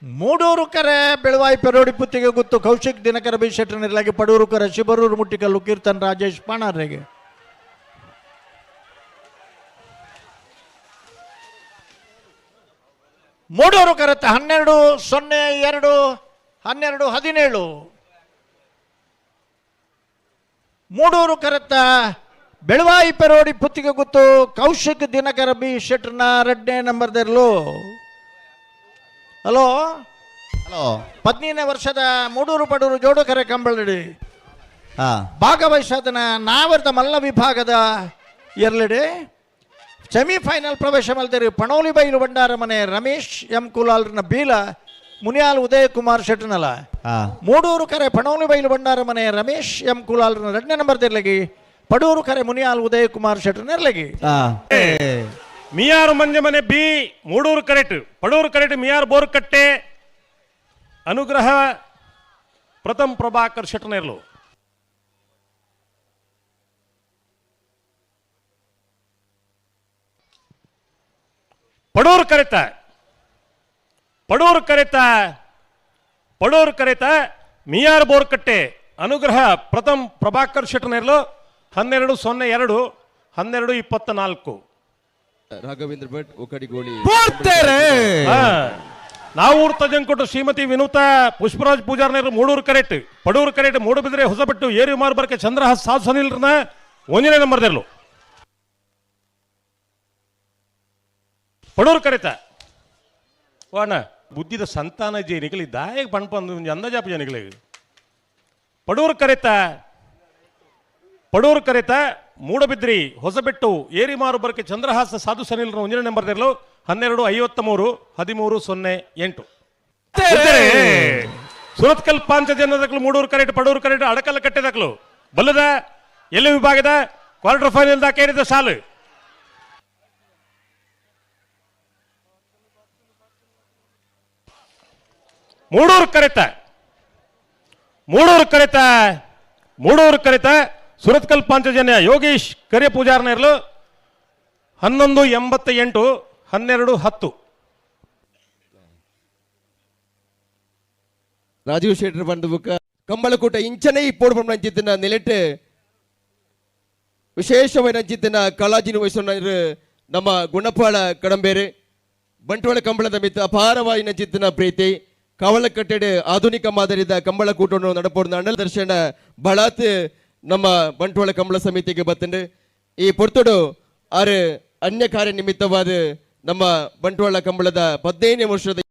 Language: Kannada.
ಮೂಡೂರು ಕರೆ ಬೆಳವಾಯಿ ಪೆರೋಡಿ ಪುತ್ತಿಗೆ ಗುತ್ತು ಕೌಶಿಕ್ ದಿನಕರ ಬಿ ಶೆಟ್ಟಿ ನಿರ್ಲಾಗಿ ಪಡೂರು ಕರೆ ಶಿಬರೂರು ಮುಟ್ಟಿಕಲ್ಲು ಕೀರ್ತನ್ ರಾಜೇಶ್ ಪಾಣಾರ್ರೆಗೆ ಮೂಡೂರು ಕರೆತ 12-02-12-17 ಮೂಡೂರು ಕರೆತ ಬೆಳವಾಯಿ ಪೆರೋಡಿ ಪುತ್ತಿಗೆ ಗುತ್ತು ಕೌಶಿಕ್ ದಿನಕರ ಬಿ ಶೆಟ್ರನ 2ನೇ ನಂಬರ್ದರ್ಲು ಹಲೋ ಹಲೋ 15ನೇ ವರ್ಷದ ಮೂಡೂರು ಪಡೂರು ಜೋಡು ಕರೆ ಕಂಬಳಡಿ ಭಾಗವಹಿಸದನ ನಾವರ್ತ ಮಲ್ಲ ವಿಭಾಗದ ಎರಲೆಡೆ ಸೆಮಿಫೈನಲ್ ಪ್ರವೇಶ ಮಲ್ದಿರಿ ಪಣೋಲಿ ಬೈಲು ಬಂಡಾರ ಮನೆ ರಮೇಶ್ ಎಂ ಕುಲಾಲ್ರನ ಬೀಲ ಮುನಿಯಾಲ್ ಉದಯ ಕುಮಾರ್ ಶೆಟ್ನಲ ಮೂಡೂರು ಕರೆ ಪಣೋಲಿ ಬೈಲು ಬಂಡಾರ ಮನೆ ರಮೇಶ್ ಎಂ ಕುಲಾಲ್ರನ 2ನೇ ನಂಬರ್ದಿರ್ಲಗಿ ಪಡೂರು ಕರೆ ಮುನಿಯಾಲ್ ಉದಯ ಕುಮಾರ್ ಶೆಟ್ನರ್ಲಗಿ ಮಿಯಾರು ಮಂಜ ಮನೆ B Moodur correct Padur correct ಮಿಯಾರ್ ಬೋರ್ಕಟ್ಟೆ ಅನುಗ್ರಹ ಪ್ರಥಮ್ ಪ್ರಭಾಕರ್ ಶೆಟ್ನೇರ್ಲು ಪಡೂರು ಕರೆತ ಮಿಯಾರ್ ಬೋರ್ಕಟ್ಟೆ ಅನುಗ್ರಹ ಪ್ರಥಮ್ ಪ್ರಭಾಕರ್ ಶೆಟ್ನೇರ್ಲು 12-02-12-24 ರಾಘವೇಂದ್ರ ಭಟ್ ಒಕಡಿಗೋಳಿ ನಾವು ಊರ್ತಜಂಕೊಟ್ಟು ಶ್ರೀಮತಿ ವಿನೂತಾ ಪುಷ್ಪರಾಜ್ ಪೂಜಾರ್ನೇರು ಮೂಡೂರು ಕರೆಟ್ ಪಡೂರು ಕರೆಟ್ ಮೂಡುಬಿದ್ರೆ ಹೊಸಬೆಟ್ಟು ಏರಿ ಮಾರ್ಬರ್ಕೆ ಚಂದ್ರಹಾಸ್ ಸಾಧು ಸನಿಲ್ರನ 1ನೇ ನಂಬರ್ದೆರ್ಲು ಪಡೂರು ಕರೆತ ವಾಣ ಬುದ್ಧಿದ ಸಂತಾನ ಜೇನಿಗಲಿ ದಾಯಕ ಪಣ್ಪಂದು ಅಂದಜಾಪ ಜನಿಗಳಿಗೆ ಪಡೂರು ಕರೆತ ಮೂಡಬಿದ್ರಿ ಹೊಸಬೆಟ್ಟು ಏರಿ ಮಾರುಬರ್ಕೆ ಚಂದ್ರಹಾಸ ಸಾಧು ಸನಿಲ್ರ 1ನೇ ನಂಬರ್ದೆರ್ಲು 12-51-13-08 ಸುರತ್ಕಲ್ ಪಾಂಚಜನದಕ್ಲು ಮೂಡೂರು ಕರೆಟ್ ಪಡೂರು ಕರೆಟ್ ಅಡಕಲ ಕಟ್ಟೆದಕ್ಲು ಬಲ್ಲದ ಎಲ್ಲಿ ವಿಭಾಗದ ಕ್ವಾರ್ಟರ್ ಫೈನಲ್ ದಾಕ ಏರಿದ ಸಾಲು ಮೂಡೂರು ಕರೆತ ಸುರತ್ಕಲ್ ಪಾಂಚಜನ್ಯ ಯೋಗೀಶ್ ಕರಿಯ ಪೂಜಾರ್ನೇರ್ಲು 11-88-12-10 ರಾಜೀವ್ ಶೆಟ್ಟರ್ ಬಂದು ಬುಕ್ಕ ಕಂಬಳಕೂಟ ಇಂಚನೆ ಇಪ್ಪೋಡು ನಂಚಿತ್ತಿನ ನೆಲೆಟ್ಟು ವಿಶೇಷವಾಗಿ ನಂಚಿತ್ತಿನ ಕಾಳಜಿನ ವಹಿಸೋಣ ನಮ್ಮ ಗುಣಪಾಳ ಕಡಂಬೇರೆ ಬಂಟ್ವಾಳ ಕಂಬಳದ ಮಿತ್ತ ಅಪಾರವಾಗಿ ನಂಚಿತ್ತಿನ ಪ್ರೀತಿ ಕಾವಲಕಟ್ಟೆಡೆ ಆಧುನಿಕ ಮಾದರಿದ ಕಂಬಳಕೂಟವನ್ನು ನಡಪೋಡು ಅಣ್ಣಲ್ ದರ್ಶನ ಬಹಳಾತ್ ನಮ್ಮ ಬಂಟ್ವಾಳ ಕಂಬಳ ಸಮಿತಿಗೆ ಬತ್ತಂಡು ಈ ಪೊರ್ತುಡು ಆರು ಅನ್ಯ ಕಾರ್ಯ ನಿಮಿತ್ತವಾದ ನಮ್ಮ ಬಂಟ್ವಾಳ ಕಂಬಳದ 15ನೇ ವರ್ಷದ